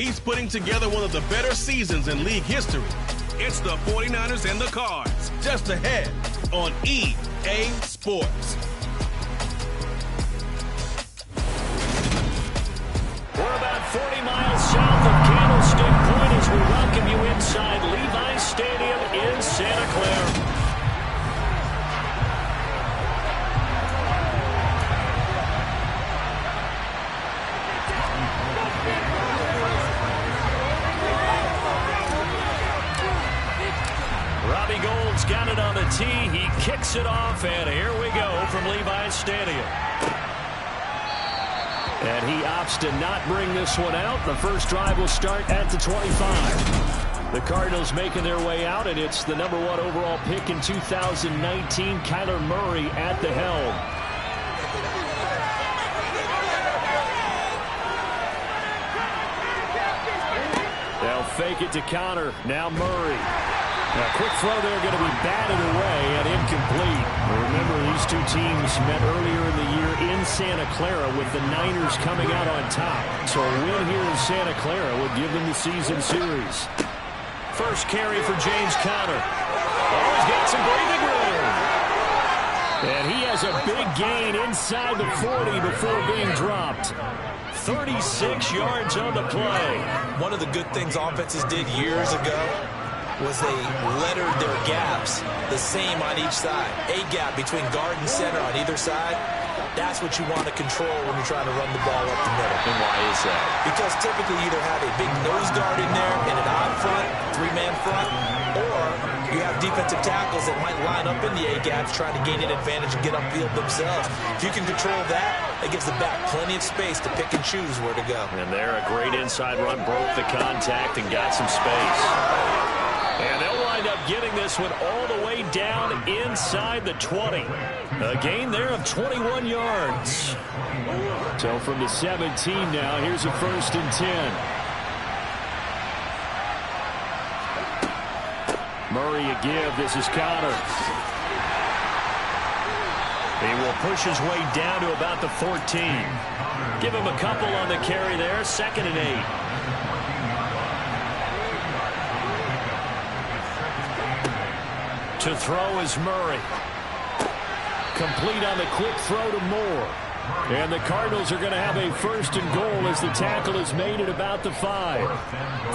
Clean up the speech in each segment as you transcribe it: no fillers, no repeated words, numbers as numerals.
He's putting together one of the better seasons in league history. It's the 49ers and the Cards, just ahead on EA Sports. We're about 40 miles south of Candlestick Point as we welcome you inside Levi's Stadium in Santa Clara. Robbie Gould's got it on the tee. He kicks it off, and here we go from Levi's Stadium. And he opts to not bring this one out. The first drive will start at the 25. The Cardinals making their way out, and it's the number 1 overall pick in 2019, Kyler Murray at the helm. They'll fake it to Connor. Now Murray. A quick throw there going to be batted away and incomplete. Remember, these two teams met earlier in the year in Santa Clara with the Niners coming out on top. So a win here in Santa Clara would give them the season series. First carry for James Conner. Oh, he's got some breathing room. And he has a big gain inside the 40 before being dropped. 36 yards on the play. One of the good things offenses did years ago was they lettered their gaps the same on each side. A gap between guard and center on either side. That's what you want to control when you're trying to run the ball up the middle. And why is that? Because typically you either have a big nose guard in there in an odd front, 3-man front, or you have defensive tackles that might line up in the A gaps trying to gain an advantage and get upfield themselves. If you can control that, it gives the back plenty of space to pick and choose where to go. And there, a great inside run, broke the contact and got some space. And they'll wind up getting this one all the way down inside the 20. A gain there of 21 yards. So from the 17 now, here's a 1st and 10. Murray a give. This is Conner. He will push his way down to about the 14. Give him a couple on the carry there. 2nd and 8. To throw is Murray. Complete on the quick throw to Moore. And the Cardinals are going to have a 1st and goal as the tackle is made at about the 5.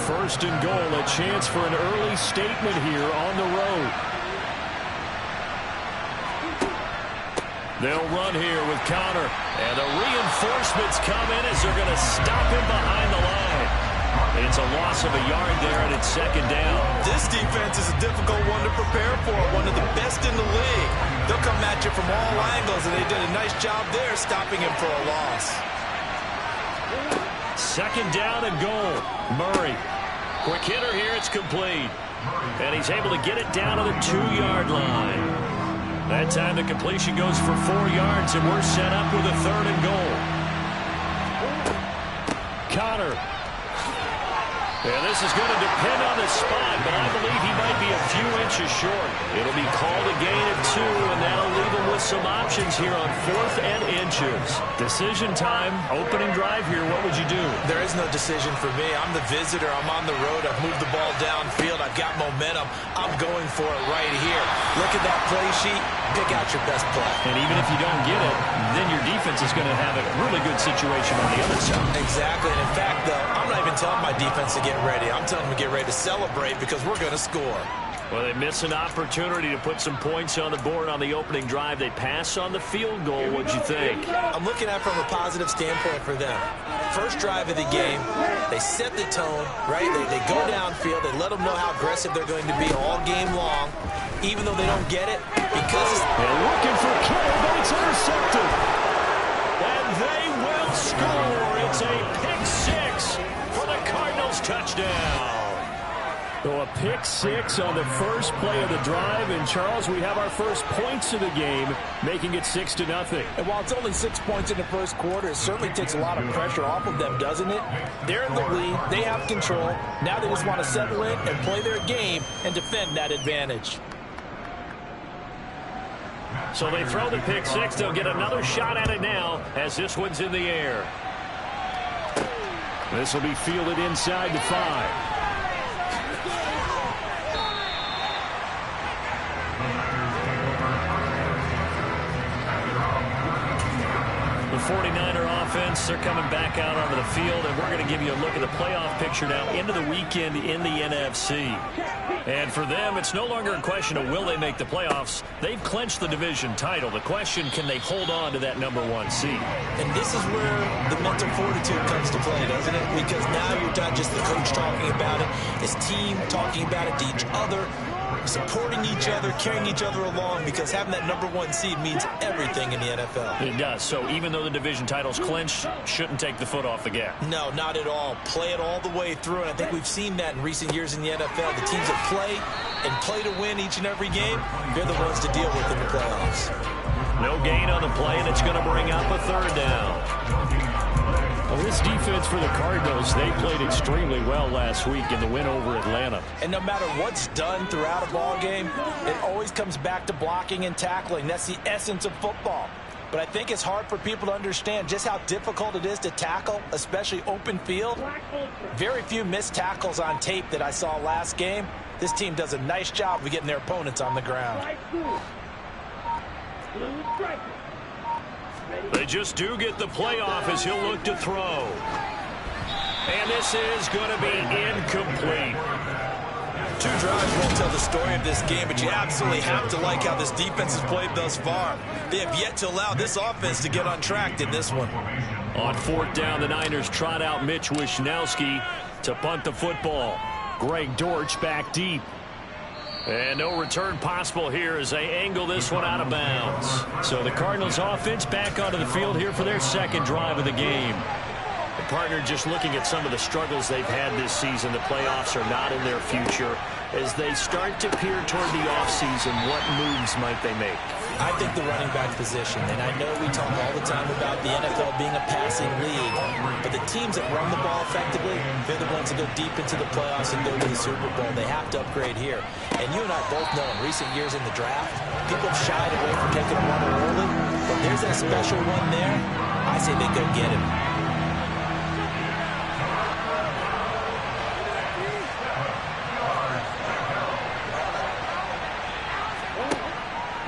1st and goal, a chance for an early statement here on the road. They'll run here with Conner. And the reinforcements come in as they're going to stop him behind the line. It's a loss of a yard there, and it's 2nd down. This defense is a difficult one to prepare for, one of the best in the league. They'll come at you from all angles, and they did a nice job there stopping him for a loss. 2nd down and goal. Murray. Quick hitter here, it's complete. And he's able to get it down to the 2-yard line. That time the completion goes for 4 yards, and we're set up with a 3rd and goal. Conner. And this is going to depend on the spot, but I believe he might be a few inches short. It'll be called a gain of 2, and that'll leave him with some options here on 4th and inches. Decision time, opening drive here. What would you do? There is no decision for me. I'm the visitor. I'm on the road. I've moved the ball downfield. I've got momentum. I'm going for it right here. Look at that play sheet. Pick out your best play. And even if you don't get it, then your defense is going to have a really good situation on the other side. Exactly. And in fact, though, I'm not even telling my defense to get ready. I'm telling them to get ready to celebrate because we're going to score. Well, they miss an opportunity to put some points on the board on the opening drive. They pass on the field goal. What'd you think? I'm looking at it from a positive standpoint for them. First drive of the game, they set the tone, right? They go downfield. They let them know how aggressive they're going to be all game long, even though they don't get it. Because they're looking for Kittle, but it's intercepted. And they will score. It's a pick 6 for the Cardinals touchdown. So a pick 6 on the first play of the drive. And, Charles, we have our first points of the game, making it 6-0. And while it's only 6 points in the first quarter, it certainly takes a lot of pressure off of them, doesn't it? They're in the lead. They have control. Now they just want to settle in and play their game and defend that advantage. So they throw the pick 6. They'll get another shot at it now as this one's in the air. This will be fielded inside the 5. The 49er offense, they're coming back out onto the field, and we're going to give you a look at the playoff picture now into the weekend in the NFC. And for them, it's no longer a question of will they make the playoffs. They've clinched the division title. The question, can they hold on to that #1 seed? And this is where the mental fortitude comes to play, doesn't it? Because now you're not just the coach talking about it. It's team talking about it to each other, supporting each other, carrying each other along, because having that #1 seed means everything in the NFL. It does. So even though the division title's clinched, shouldn't take the foot off the gas. No, not at all. Play it all the way through, and I think we've seen that in recent years in the NFL. The teams that play to win each and every game, they're the ones to deal with in the playoffs. No gain on the play, and it's going to bring up a 3rd down. Well, this defense for the Cardinals, they played extremely well last week in the win over Atlanta. And no matter what's done throughout a ball game, it always comes back to blocking and tackling. That's the essence of football. But I think it's hard for people to understand just how difficult it is to tackle, especially open field. Very few missed tackles on tape that I saw last game. This team does a nice job of getting their opponents on the ground. They just do get the playoff as he'll look to throw. And this is going to be incomplete. 2 drives won't tell the story of this game, but you absolutely have to like how this defense has played thus far. They have yet to allow this offense to get untracked in this one. On 4th down, the Niners trot out Mitch Wishnowski to punt the football. Greg Dortch back deep. And no return possible here as they angle this one out of bounds. So the Cardinals offense back onto the field here for their 2nd drive of the game. The partner just looking at some of the struggles they've had this season. The playoffs are not in their future. As they start to peer toward the offseason, what moves might they make? I think the running back position, and I know we talk all the time about the NFL being a passing league, but the teams that run the ball effectively, they're the ones that go deep into the playoffs and go to the Super Bowl. They have to upgrade here. And you and I both know in recent years in the draft, people have shied away from taking a runner early, but there's that special one there. I say they go get him.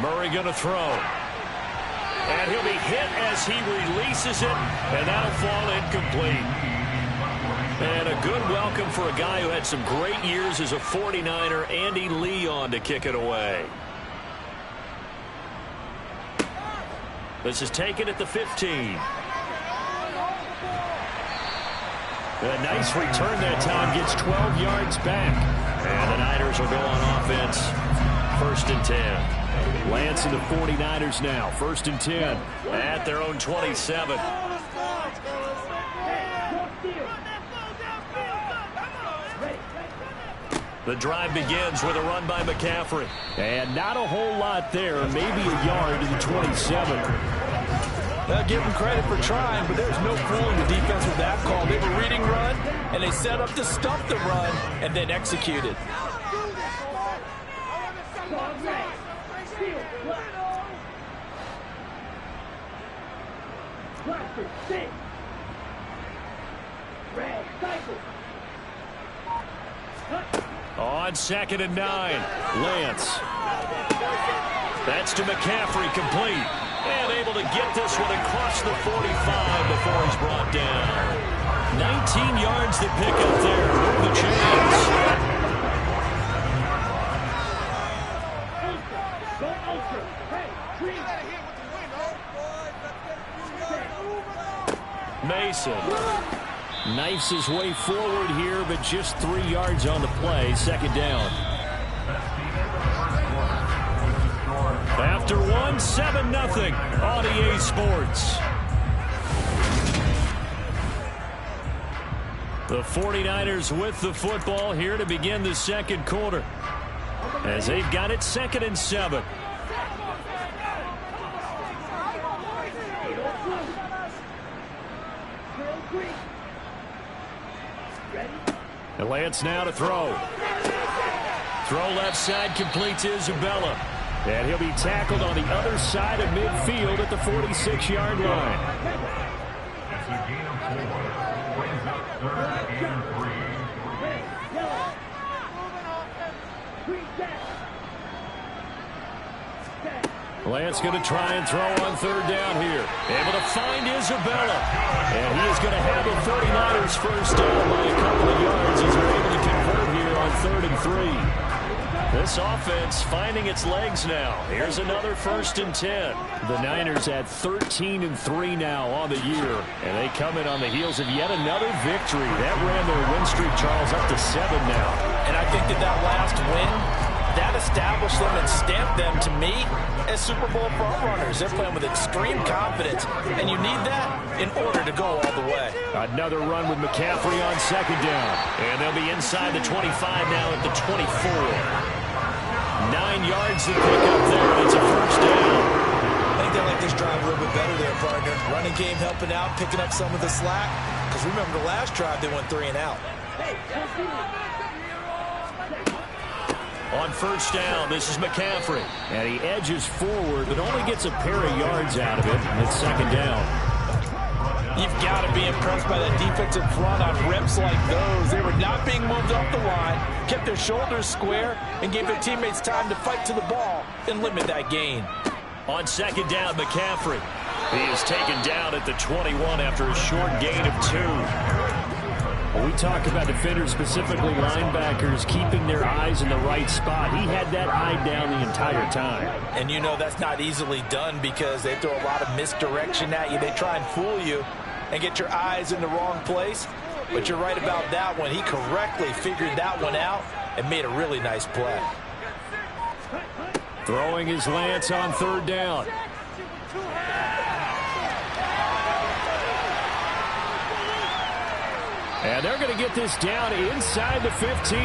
Murray going to throw. And he'll be hit as he releases it, and that'll fall incomplete. And a good welcome for a guy who had some great years as a 49er, Andy Lee, on to kick it away. This is taken at the 15. A nice return that time, gets 12 yards back. And the Niners will go on offense. 1st and 10. Lance and the 49ers now. 1st and 10 at their own 27. The drive begins with a run by McCaffrey. And not a whole lot there. Maybe a yard to the 27. I'll give them credit for trying, but there's no fooling the defense with that call. They were reading run, and they set up to stop the run, and then executed. On 2nd and 9, Lance. That's to McCaffrey, complete. And able to get this one across the 45 before he's brought down. 19 yards to pick up there. Move the chains. Mason knifes his way forward here, but just 3 yards on the play. 2nd down. After 1, 7-0 on EA Sports. The 49ers with the football here to begin the 2nd quarter, as they've got it 2nd and 7. And Lance now to throw. Throw left side, complete to Isabella. And he'll be tackled on the other side of midfield at the 46-yard line. Lance going to try and throw on third down here. Able to find Isabella. And he is going to have the 49ers first down by a couple of yards as they're able to convert here on 3rd and 3. This offense finding its legs now. Here's another 1st and 10. The Niners at 13 and 3 now on the year. And they come in on the heels of yet another victory. That ran their win streak, Charles, up to 7 now. And I think that last win, that established them and stamped them, to me, as Super Bowl frontrunners. They're playing with extreme confidence, and you need that in order to go all the way. Another run with McCaffrey on 2nd down. And they'll be inside the 25 now at the 24. 9 yards to pick up there. It's a first down. I think they like this drive a little bit better there, partner. Running game helping out, picking up some of the slack. Because remember the last drive, they went 3 and out. On 1st down, this is McCaffrey. And he edges forward, but only gets a pair of yards out of it. And it's 2nd down. You've got to be impressed by that defensive front on reps like those. They were not being moved off the line, kept their shoulders square, and gave their teammates time to fight to the ball and limit that gain. On 2nd down, McCaffrey. He is taken down at the 21 after a short gain of 2. When we talk about defenders, specifically linebackers, keeping their eyes in the right spot, he had that eye down the entire time. And you know that's not easily done because they throw a lot of misdirection at you. They try and fool you and get your eyes in the wrong place. But you're right about that one. He correctly figured that one out and made a really nice play. Throwing his Lance on 3rd down. And they're going to get this down inside the 15.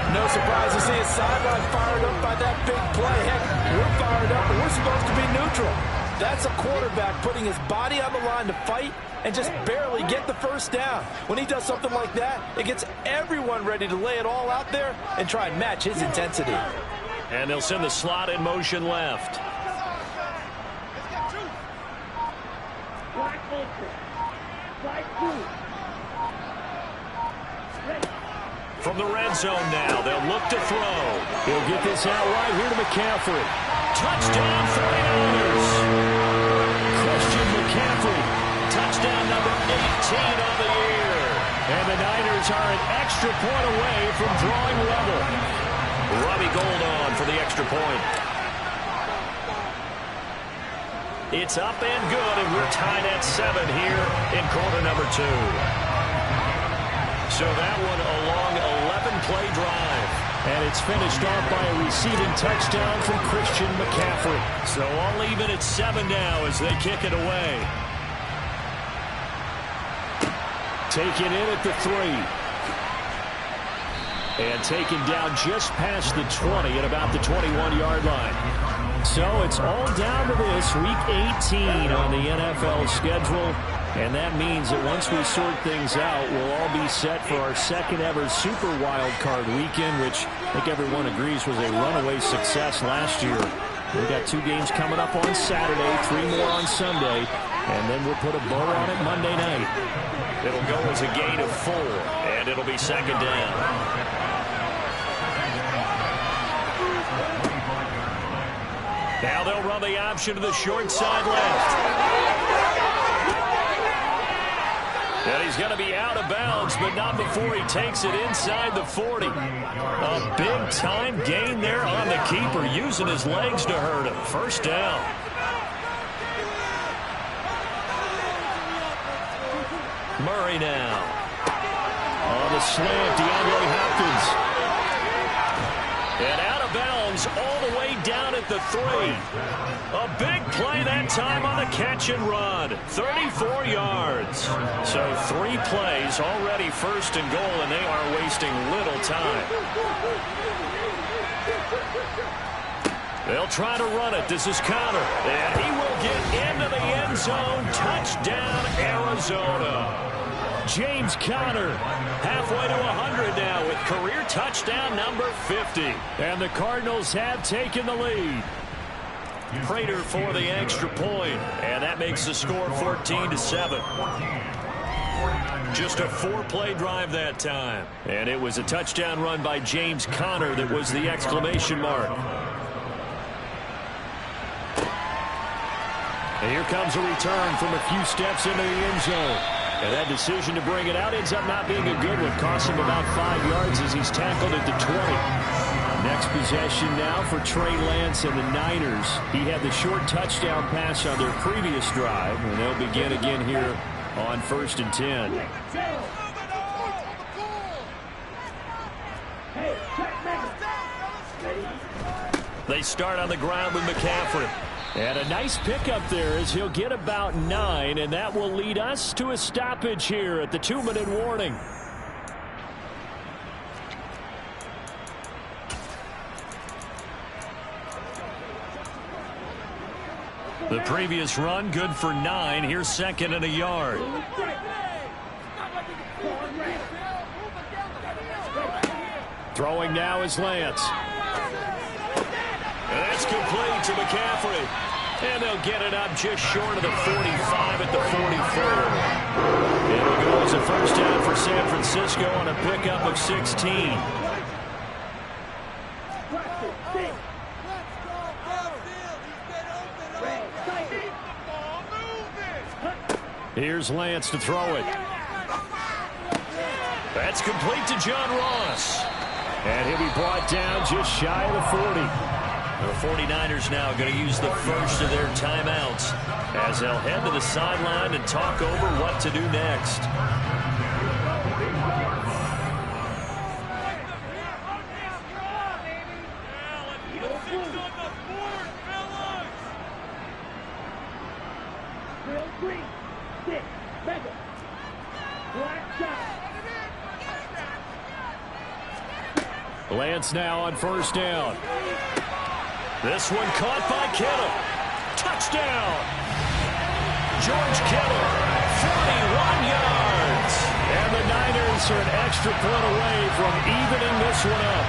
No surprise to see his sideline fired up by that big play. Heck, we're fired up, and we're supposed to be neutral. That's a quarterback putting his body on the line to fight and just barely get the first down. When he does something like that, it gets everyone ready to lay it all out there and try and match his intensity. And they'll send the slot in motion left. From the red zone now, they'll look to throw. He'll get this out right here to McCaffrey. Touchdown 49ers. Christian McCaffrey. Touchdown number 18 of the year. And the Niners are an extra point away from drawing level. Robbie Gould on for the extra point. It's up and good, and we're tied at 7 here in quarter number 2. So that one a long 11-play drive. And it's finished off by a receiving touchdown from Christian McCaffrey. So all even at 7 now as they kick it away. Taken in at the 3. And taken down just past the 20 at about the 21-yard line. So it's all down to this, Week 18 on the NFL schedule. And that means that once we sort things out, we'll all be set for our second ever Super Wild Card weekend, which I think everyone agrees was a runaway success last year. We've got 2 games coming up on Saturday, 3 more on Sunday, and then we'll put a bow on it Monday night. It'll go as a gain of 4, and it'll be 2nd down. Now they'll run the option to the short side left. And he's going to be out of bounds, but not before he takes it inside the 40. A big-time gain there on the keeper, using his legs to hurt him. First down. Murray now. On the slant, DeAndre Hopkins. And out of bounds all the way down at the 3. A big play that time on the catch and run. 34 yards. So 3 plays already 1st and goal, and they are wasting little time. They'll try to run it. This is Conner. And he will get into the end zone. Touchdown, Arizona. James Conner halfway to 100 now with career touchdown number 50. And the Cardinals have taken the lead. Prater for the extra point, and that makes the score 14-7. Just a 4-play drive that time. And it was a touchdown run by James Conner that was the exclamation mark. And here comes a return from a few steps into the end zone. And that decision to bring it out ends up not being a good one. Costs him about 5 yards as he's tackled at the 20. Next possession now for Trey Lance and the Niners. He had the short touchdown pass on their previous drive, and they'll begin again here on 1st and 10. They start on the ground with McCaffrey. And a nice pickup there as he'll get about 9, and that will lead us to a stoppage here at the 2-minute warning. The previous run good for 9. Here's 2nd and a yard. Throwing now is Lance. And that's complete to McCaffrey. And they'll get it up just short of the 45 at the 44. It'll go as a first down for San Francisco on a pickup of 16. Here's Lance to throw it. That's complete to John Ross. And he'll be brought down just shy of the 40. The 49ers now going to use the first of their timeouts as they'll head to the sideline and talk over what to do next. Lance now on first down. This one caught by Kittle. Touchdown! George Kittle, 41 yards. And the Niners are an extra point away from evening this one up.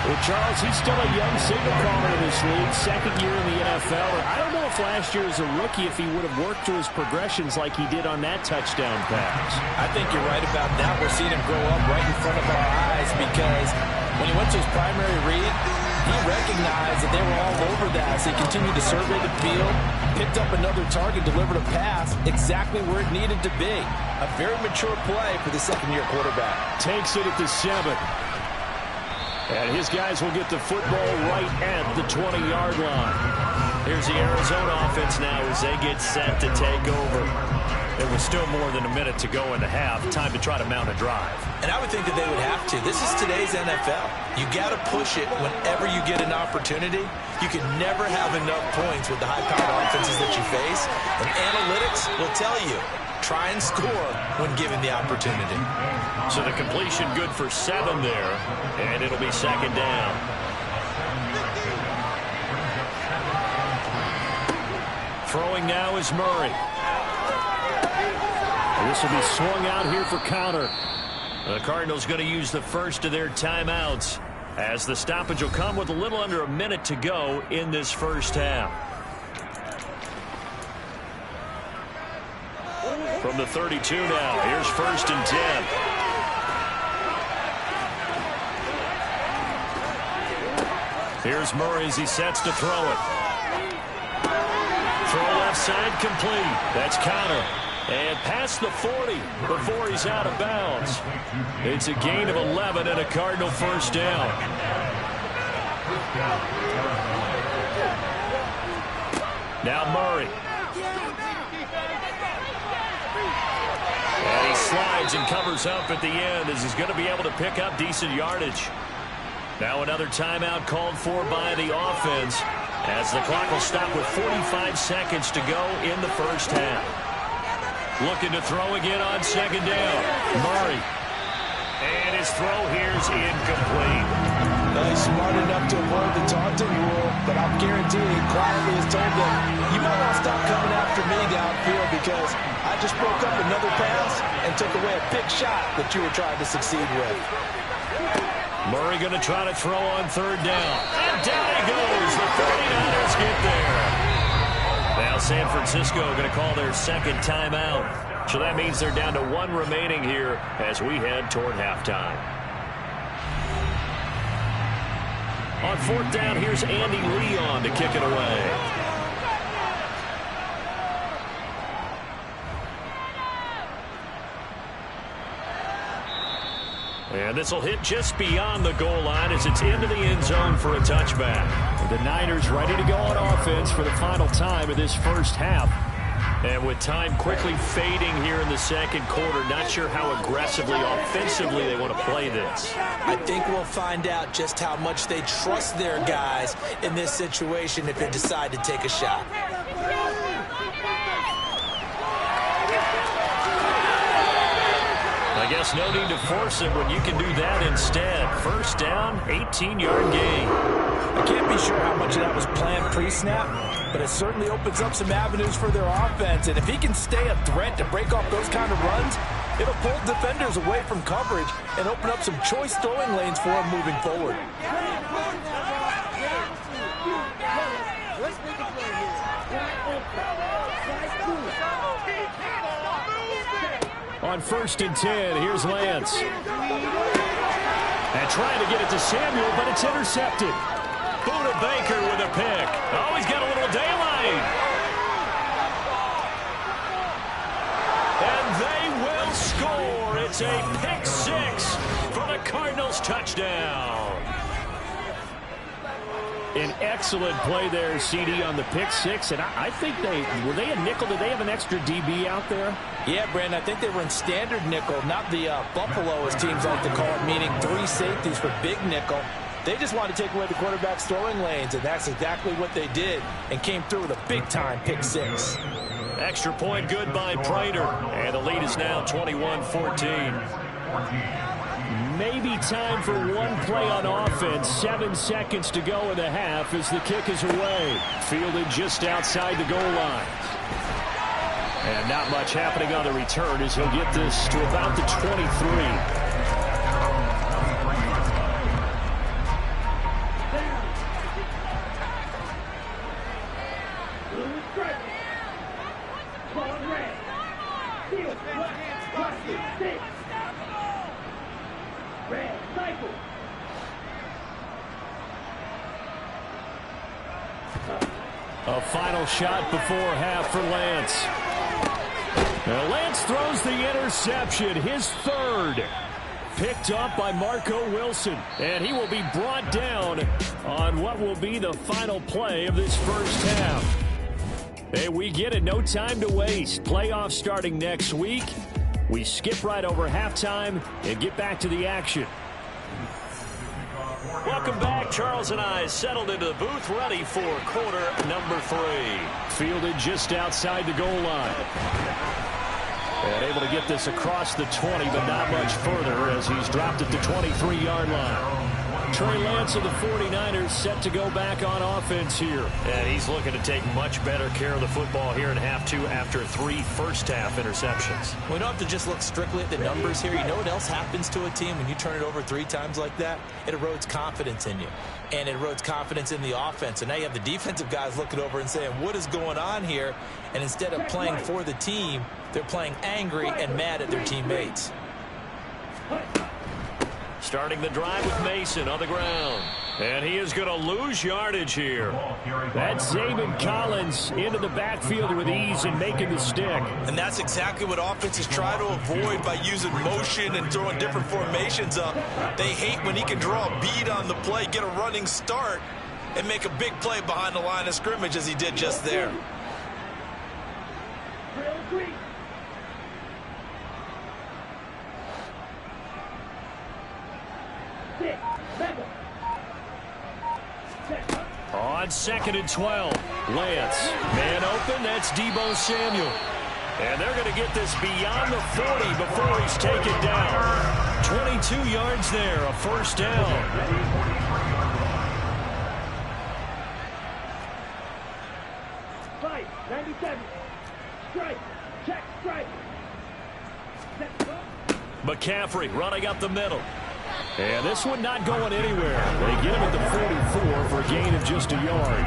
Well, Charles, he's still a young signal caller in this league, 2nd year in the NFL. And I don't know if last year as a rookie, if he would have worked through his progressions like he did on that touchdown pass. I think you're right about that. We're seeing him grow up right in front of our eyes because when he went to his primary read, he recognized that they were all over that as he continued to survey the field, picked up another target, delivered a pass exactly where it needed to be. A very mature play for the second-year quarterback. Takes it at the 7. And his guys will get the football right at the 20-yard line. Here's the Arizona offense now as they get set to take over. There was still more than a minute to go in the half. Time to try to mount a drive. And I would think that they would have to. This is today's NFL. You got to push it whenever you get an opportunity. You can never have enough points with the high-powered offenses that you face. And analytics will tell you, try and score when given the opportunity. So the completion good for 7 there, and it'll be 2nd down. Throwing now is Murray. This will be swung out here for Conner. The Cardinals going to use the first of their timeouts as the stoppage will come with a little under a minute to go in this first half. From the 32 now, here's 1st and 10. Here's Murray as he sets to throw it. Throw left side complete. That's Conner. And past the 40 before he's out of bounds. It's a gain of 11 and a Cardinal first down. Now Murray. And he slides and covers up at the end as he's going to be able to pick up decent yardage. Now another timeout called for by the offense as the clock will stop with 45 seconds to go in the first half. Looking to throw again on 2nd down. Murray. And his throw here's incomplete. Well, he's smart enough to avoid the taunting rule, but I'm guaranteeing quietly has told them, you might want to stop coming after me downfield because I just broke up another pass and took away a big shot that you were trying to succeed with. Murray going to try to throw on 3rd down. And down he goes. The 49ers get there. Now San Francisco going to call their 2nd timeout. So that means they're down to 1 remaining here as we head toward halftime. On 4th down, here's Andy Leon to kick it away. And this will hit just beyond the goal line as it's into the end zone for a touchback. The Niners ready to go on offense for the final time of this first half. And with time quickly fading here in the second quarter, not sure how aggressively, offensively they want to play this. I think we'll find out just how much they trust their guys in this situation if they decide to take a shot. I guess no need to force it when you can do that instead. First down, 18-yard gain. I can't be sure how much of that was planned pre-snap, but it certainly opens up some avenues for their offense. And if he can stay a threat to break off those kind of runs, it'll pull defenders away from coverage and open up some choice throwing lanes for him moving forward. On 1st and 10, here's Lance. And trying to get it to Samuel, but it's intercepted. Buda Baker with a pick. Oh, he's got a little daylight. And they will score. It's a pick 6 for the Cardinals touchdown. An excellent play there, CD, on the pick 6. And I think were they a nickel? Did they have an extra DB out there? Yeah, Brandon, I think they were in standard nickel, not the Buffalo, as teams like to call it, meaning 3 safeties for big nickel. They just wanted to take away the quarterback's throwing lanes, and that's exactly what they did, and came through with a big-time pick 6. Extra point good by Prater, and the lead is now 21-14. Maybe time for one play on offense. 7 seconds to go in the half as the kick is away. Fielded just outside the goal line. And not much happening on the return as he'll get this to about the 23. A final shot before half for Lance. Now Lance throws the interception, his 3rd. Picked up by Marco Wilson. And he will be brought down on what will be the final play of this first half. Hey, we get it. No time to waste. Playoffs starting next week. We skip right over halftime and get back to the action. Welcome back. Charles and I settled into the booth, ready for quarter number 3. Fielded just outside the goal line. And able to get this across the 20, but not much further as he's dropped it to 23-yard line. Trey Lance of the 49ers set to go back on offense here. And he's looking to take much better care of the football here in half 2 after 3 first-half interceptions. We don't have to just look strictly at the numbers here. You know what else happens to a team when you turn it over 3 times like that? It erodes confidence in you. And it erodes confidence in the offense. And now you have the defensive guys looking over and saying, what is going on here? And instead of playing for the team, they're playing angry and mad at their teammates. Starting the drive with Mason on the ground. And he is going to lose yardage here. That's Zaven Collins into the backfield with ease and making the stick. And that's exactly what offenses try to avoid by using motion and throwing different formations up. They hate when he can draw a bead on the play, get a running start, and make a big play behind the line of scrimmage as he did just there. On 2nd and 12, Lance. Man open, that's Deebo Samuel. And they're going to get this beyond the 40 before he's taken down. 22 yards there, a first down. Fight, 97. Strike, check, strike. McCaffrey running up the middle. And this one not going anywhere. They get him at the 44 for a gain of just a yard.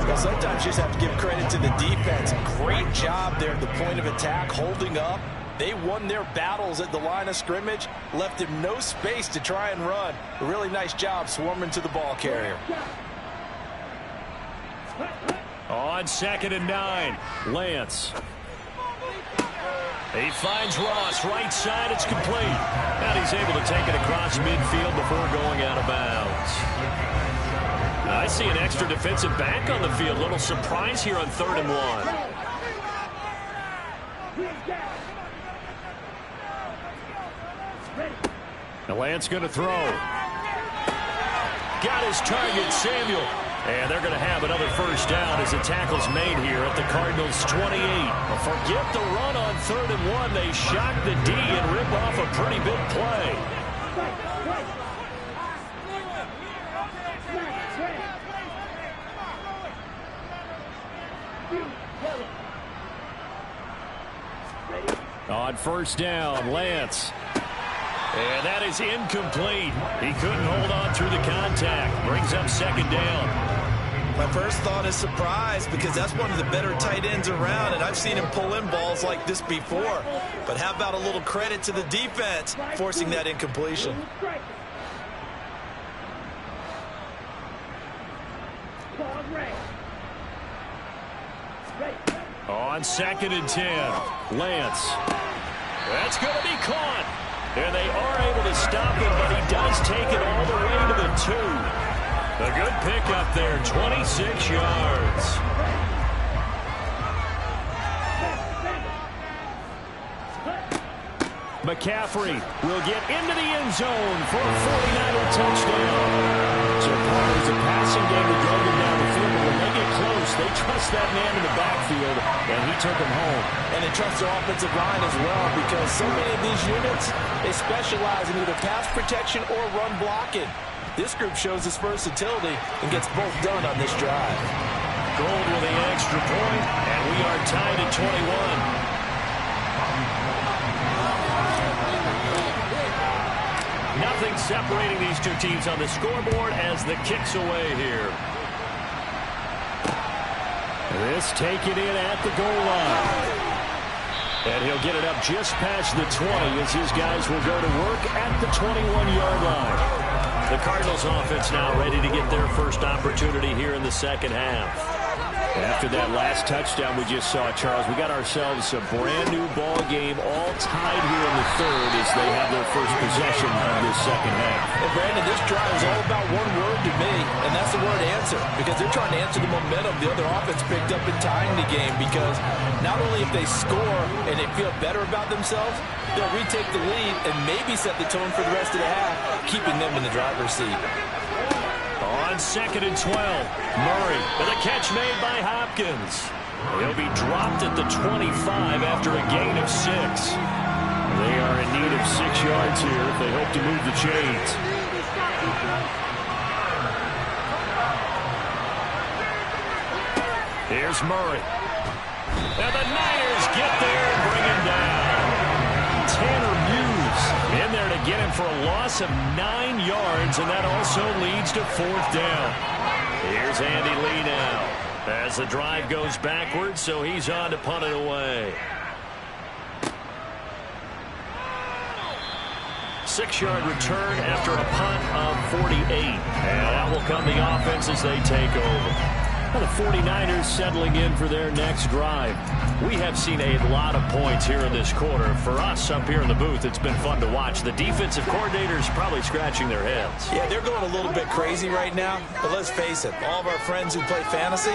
Well, sometimes you just have to give credit to the defense. Great job there at the point of attack, holding up. They won their battles at the line of scrimmage, left him no space to try and run. A really nice job swarming to the ball carrier. On 2nd and 9, Lance. He finds Ross, right side, it's complete. And he's able to take it across midfield before going out of bounds. I see an extra defensive back on the field. Little surprise here on 3rd and 1. Now Lance going to throw. Got his target, Samuel. And they're going to have another first down as the tackle's made here at the Cardinals' 28. Forget the run on 3rd and 1. They shock the D and rip off a pretty big play. On 1st down, Lance. And that is incomplete. He couldn't hold on through the contact. Brings up 2nd down. My first thought is surprise, because that's one of the better tight ends around, and I've seen him pull in balls like this before. But how about a little credit to the defense forcing that incompletion? On 2nd and 10, Lance. That's going to be caught. And they are able to stop him, but he does take it all the way to the 2. A good pickup there, 26 yards. McCaffrey will get into the end zone for a 49er touchdown. So part of the passing game to drag him down the field, but when they get close, they trust that man in the backfield, and he took him home. And they trust their offensive line as well, because so many of these units, they specialize in either pass protection or run blocking. This group shows its versatility and gets both done on this drive. Gold with the extra point, and we are tied at 21. Nothing separating these two teams on the scoreboard as the kick's away here. This taken in at the goal line. And he'll get it up just past the 20 as his guys will go to work at the 21-yard line. The Cardinals offense now ready to get their first opportunity here in the 2nd half. After that last touchdown we just saw, Charles, we got ourselves a brand new ball game, all tied here in the 3rd as they have their first possession of this 2nd half. And Brandon, this drive is all about one word to me, and that's the word answer, because they're trying to answer the momentum the other offense picked up in tying the game, because not only if they score and they feel better about themselves, they'll retake the lead and maybe set the tone for the rest of the half, keeping them in the driver's seat. On 2nd and 12, Murray with a catch made by Hopkins. He'll be dropped at the 25 after a gain of 6. They are in need of 6 yards here if they hope to move the chains. Here's Murray. And the Niners get there and bring him down. Tanner Muse in there to get him for a loss of 9 yards, and that also leads to 4th down. Here's Andy Lee now as the drive goes backwards, so he's on to punt it away. 6-yard return after a punt of 48. And that will come the offense as they take over. Well, the 49ers settling in for their next drive. We have seen a lot of points here in this quarter. For us up here in the booth, it's been fun to watch. The defensive coordinators probably scratching their heads. Yeah, they're going a little bit crazy right now. But let's face it, all of our friends who play fantasy,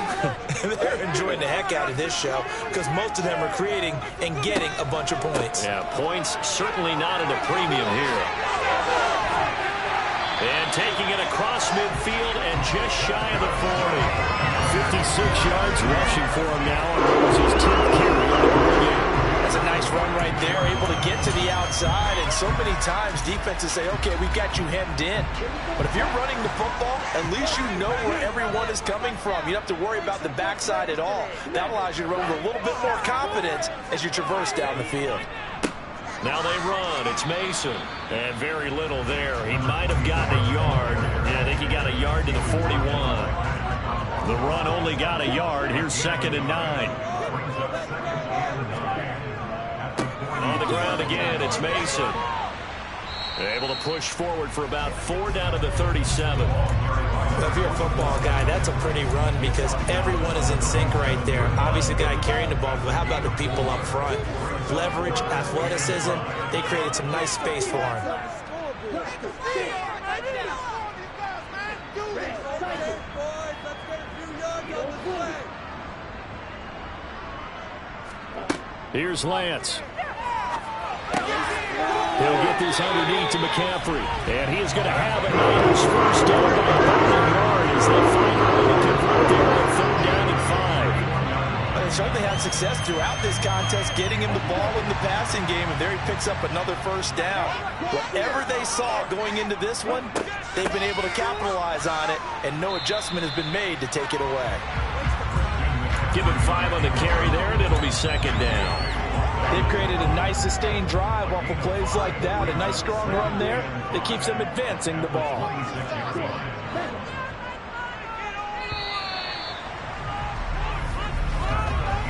they're enjoying the heck out of this show because most of them are creating and getting a bunch of points. Yeah, points certainly not at a premium here. And taking it across midfield and just shy of the 40. 56 yards rushing for him now. And that was his 10th carry of the ball game. That's a nice run right there, able to get to the outside. And so many times defenses say, okay, we've got you hemmed in. But if you're running the football, at least you know where everyone is coming from. You don't have to worry about the backside at all. That allows you to run with a little bit more confidence as you traverse down the field. Now they run. It's Mason. And very little there. He might have gotten a yard. Yeah, I think he got a yard to the 41. The run only got a yard. Here's 2nd and 9. On the ground again, it's Mason. Able to push forward for about 4 down to the 37. Well, if you're a football guy, that's a pretty run because everyone is in sync right there. Obviously, the guy carrying the ball, but how about the people up front? Leverage, athleticism, they created some nice space for him. Here's Lance. He'll get this underneath to McCaffrey. And he is going to have it. Raiders first down by about a yard as they find a way to convert there on 3rd down and 5. They certainly had success throughout this contest, getting him the ball in the passing game, and there he picks up another first down. Whatever they saw going into this one, they've been able to capitalize on it, and no adjustment has been made to take it away. Give him 5 on the carry there, and it'll be 2nd down. They've created a nice sustained drive off of plays like that. A nice strong run there that keeps them advancing the ball.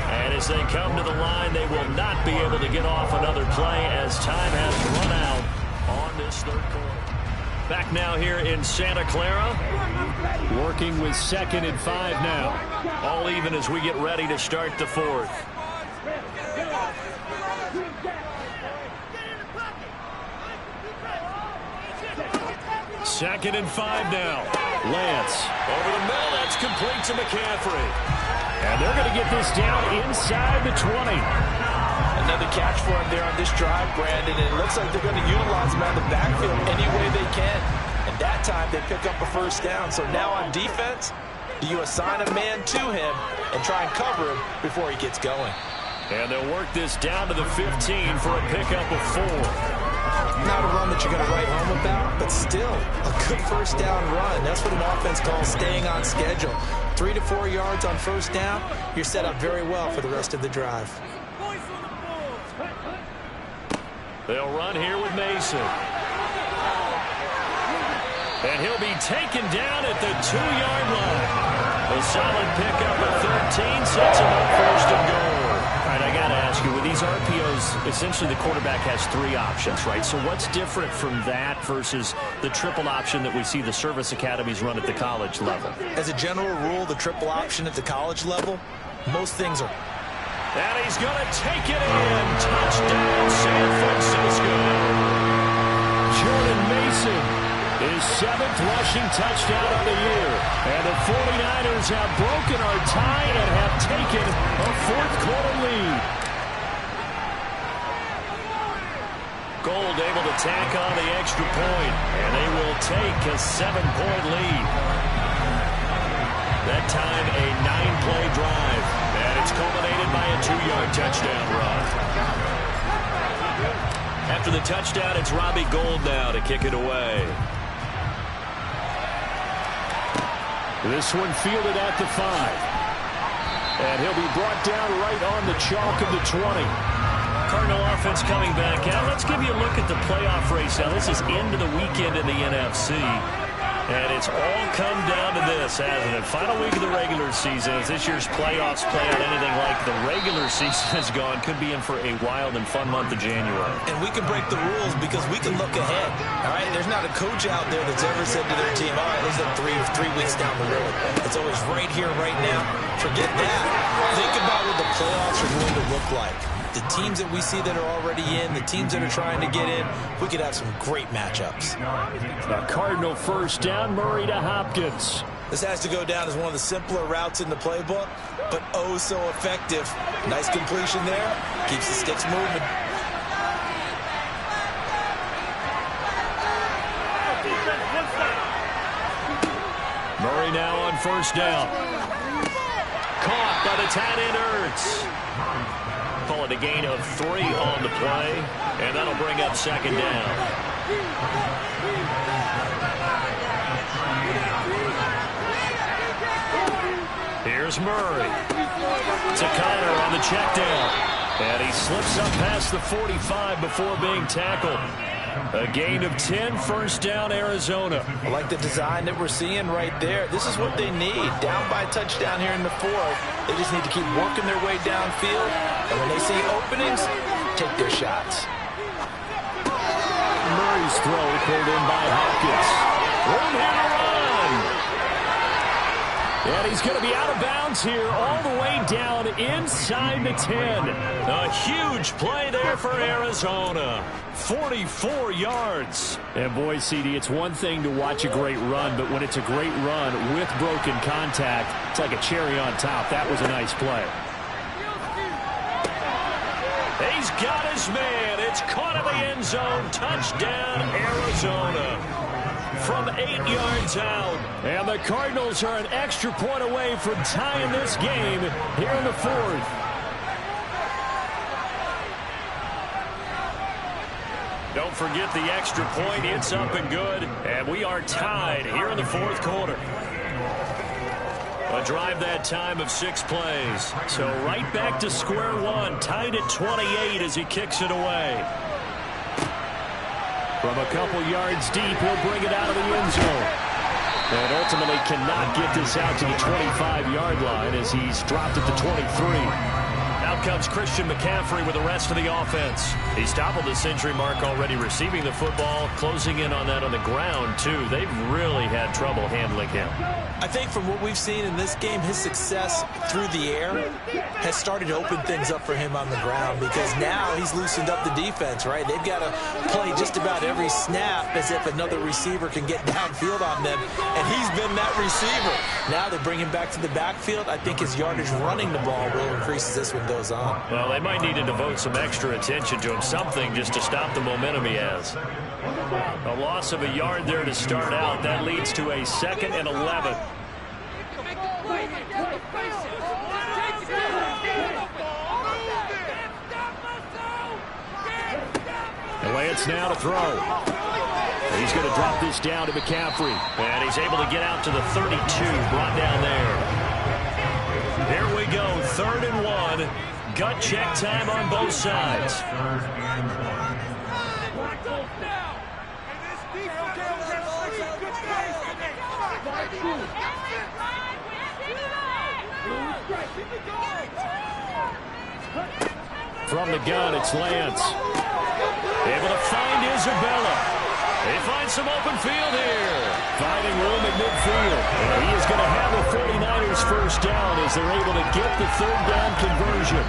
And as they come to the line, they will not be able to get off another play as time has run out on this 3rd quarter. Back now here in Santa Clara, working with 2nd and 5 now. All even as we get ready to start the 4th. 2nd and 5 now. Lance over the middle. That's complete to McCaffrey. And they're going to get this down inside the 20. Another catch for him there on this drive, Brandon. And it looks like they're going to utilize him out of the backfield any way they can. And that time they pick up a first down. So now on defense, do you assign a man to him and try and cover him before he gets going? And they'll work this down to the 15 for a pickup of 4. Not a run that you're going to write home about, but still a good first down run. That's what an offense calls staying on schedule. 3 to 4 yards on first down, you're set up very well for the rest of the drive. They'll run here with Mason. And he'll be taken down at the 2-yard line. A solid pickup of 13 sets him up 1st and goal. All right, I got to ask you, with these RPOs, essentially the quarterback has 3 options, right? So what's different from that versus the triple option that we see the service academies run at the college level? As a general rule, the triple option at the college level, most things are... And he's going to take it in. Touchdown, San Francisco. Jordan Mason, his 7th rushing touchdown of the year. And the 49ers have broken our tie and have taken a 4th quarter lead. Gold able to tack on the extra point, and they will take a 7-point lead. That time a 9-play drive, and it's culminated by a 2-yard touchdown run. After the touchdown, it's Robbie Gould now to kick it away. This one fielded at the 5. And he'll be brought down right on the chalk of the 20. Cardinal offense coming back out. Let's give you a look at the playoff race now. This is into the weekend in the NFC. And it's all come down to this, hasn't it? Final week of the regular season. As this year's playoffs play out anything like the regular season has gone, could be in for a wild and fun month of January. And we can break the rules because we can look ahead. All right, there's not a coach out there that's ever said to their team, all right, let's look three weeks down the road. It's always right here, right now. Forget that. Think about what the playoffs are going to look like. The teams that we see that are already in, the teams that are trying to get in, we could have some great matchups. A Cardinal first down, Murray to Hopkins. This has to go down as one of the simpler routes in the playbook, but oh so effective. Nice completion there. Keeps the sticks moving. Murray now on first down. Caught by the tight end Ertz. Call it a gain of 3 on the play, and that'll bring up 2nd down. Here's Murray. To Connor on the check down. And he slips up past the 45 before being tackled. A gain of 10, first down, Arizona. I like the design that we're seeing right there. This is what they need. Down by a touchdown here in the fourth. They just need to keep working their way downfield. And when they see openings, take their shots. Murray's throw pulled in by Hopkins. Room here to run. And he's going to be out of bounds here all the way down inside the 10. A huge play there for Arizona. 44 yards. And boy, CD, it's one thing to watch a great run, but when it's a great run with broken contact, it's like a cherry on top. That was a nice play. He's got his man. It's caught in the end zone. Touchdown, Arizona. From 8 yards out. And the Cardinals are an extra point away from tying this game here in the fourth. Don't forget the extra point. It's up and good. And we are tied here in the fourth quarter. A drive that time of 6 plays. So right back to square one. Tied at 28 as he kicks it away. From a couple yards deep, he'll bring it out of the end zone. And ultimately cannot get this out to the 25-yard line as he's dropped it to 23. Out comes Christian McCaffrey with the rest of the offense. He's toppled the century mark already receiving the football, closing in on that on the ground, too. They've really had trouble handling him. I think from what we've seen in this game, his success through the air has started to open things up for him on the ground because now he's loosened up the defense, right? They've got to play just about every snap as if another receiver can get downfield on them, and he's been that receiver. Now they bring him back to the backfield. I think his yardage running the ball will increase as this one goes on. Well, they might need to devote some extra attention to him, something just to stop the momentum he has. A loss of a yard there to start out. That leads to a 2nd and 11. And Lance now to throw. He's going to drop this down to McCaffrey. And he's able to get out to the 32, brought down there. Here we go, 3rd and 1. Gut check time on both sides. From the gun, it's Lance. Able to find Isabella. They find some open field here. Finding room at midfield. And he is going to have the 49ers first down as they're able to get the 3rd down conversion.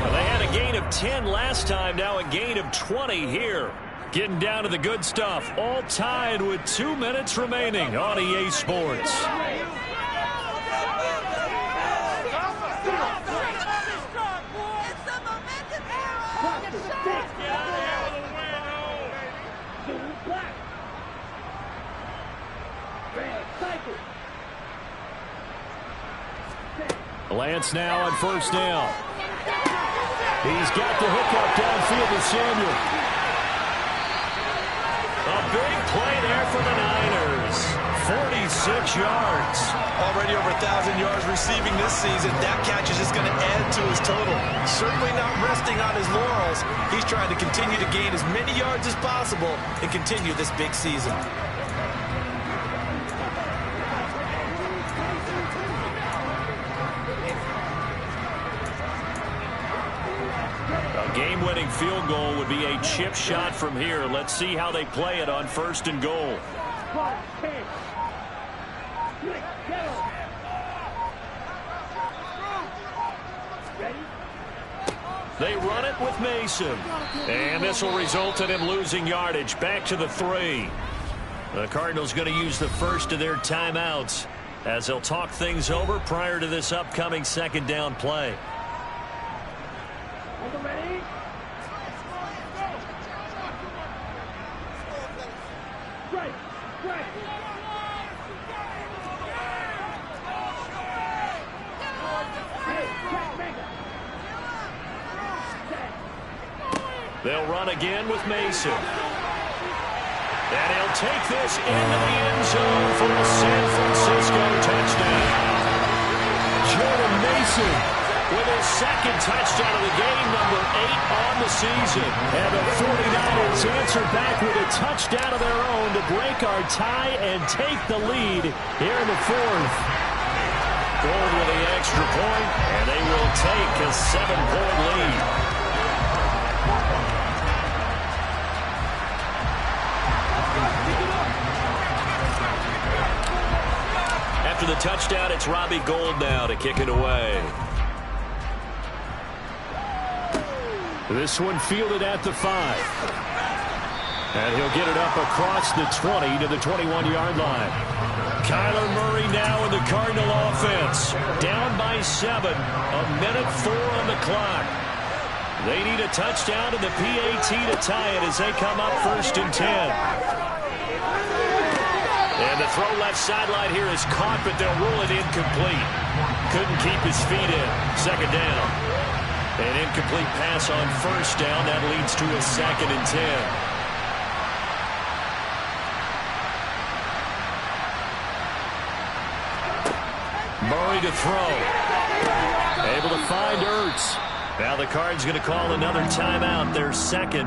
Well, they had a gain of 10 last time, now a gain of 20 here. Getting down to the good stuff. All tied with 2 minutes remaining on EA Sports. Lance now on 1st down. He's got the hookup downfield to Samuel. A big play there for the Niners. 46 yards. Already over 1,000 yards receiving this season. That catch is just going to add to his total. Certainly not resting on his laurels. He's trying to continue to gain as many yards as possible and continue this big season. Game-winning field goal would be a chip shot from here. Let's see how they play it on 1st and goal. They run it with Mason. And this will result in him losing yardage back to the 3. The Cardinals going to use the first of their timeouts as they'll talk things over prior to this upcoming 2nd down play. They'll run again with Mason. And he'll take this into the end zone for a San Francisco touchdown. Jordan Mason with his second touchdown of the game, number 8 on the season. And the 49ers answer back with a touchdown of their own to break our tie and take the lead here in the fourth. Gold with the extra point, and they will take a 7-point lead. After the touchdown, it's Robbie Gould now to kick it away. This one fielded at the 5. And he'll get it up across the 20 to the 21-yard line. Kyler Murray now in the Cardinal offense. Down by 7. A minute 4 on the clock. They need a touchdown to the PAT to tie it as they come up 1st and 10. And the throw left sideline here is caught, but they'll rule it incomplete. Couldn't keep his feet in. 2nd down. An incomplete pass on 1st down. That leads to a 2nd and 10. Murray to throw. Able to find Ertz. Now the Cards going to call another timeout, their 2nd,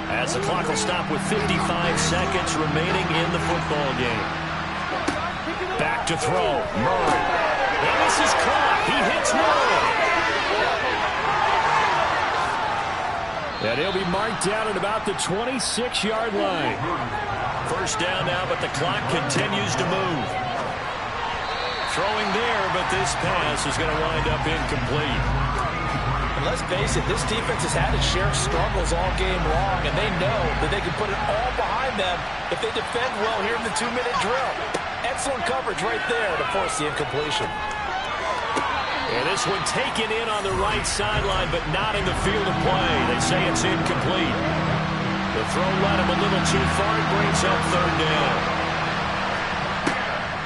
as the clock will stop with 55 seconds remaining in the football game. Back to throw. Murray. And this is caught. He hits Murray. And he'll be marked down at about the 26-yard line. 1st down now, but the clock continues to move. Throwing there, but this pass is going to wind up incomplete. And let's face it, this defense has had its share of struggles all game long, and they know that they can put it all behind them if they defend well here in the 2-minute drill. Excellent coverage right there to force the incompletion. And this one taken in on the right sideline, but not in the field of play. They say it's incomplete. The throw led him a little too far and brings up 3rd down.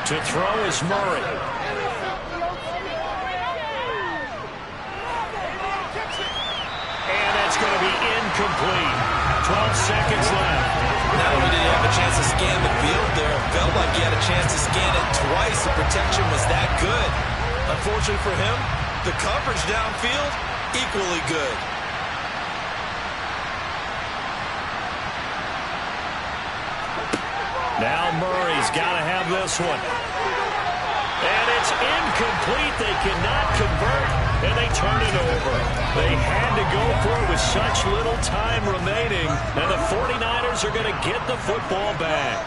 To throw is Murray. And that's going to be incomplete. 12 seconds left. Not only did he have a chance to scan the field there, it felt like he had a chance to scan it twice. The protection was that good. Unfortunately for him, the coverage downfield, equally good. Now Murray's got to have this one. And it's incomplete. They cannot convert, and they turn it over. They had to go for it with such little time remaining, and the 49ers are going to get the football back.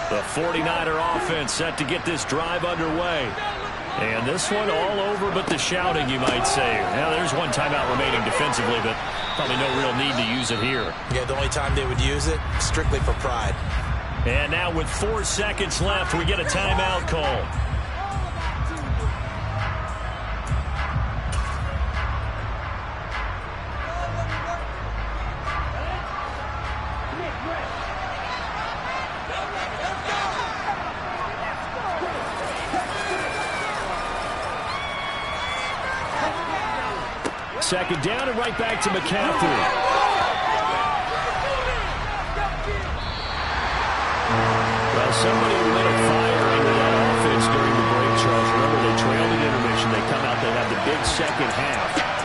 The 49er offense set to get this drive underway. And this one all over but the shouting, you might say. Now, there's one timeout remaining defensively, but probably no real need to use it here. Yeah, the only time they would use it, strictly for pride. And now with 4 seconds left, we get a timeout call. Second down and right back to McCaffrey. Well, somebody lit a fire into that offense during the break, Charles. Remember, they trailed at intermission. They come out, they have the big second half.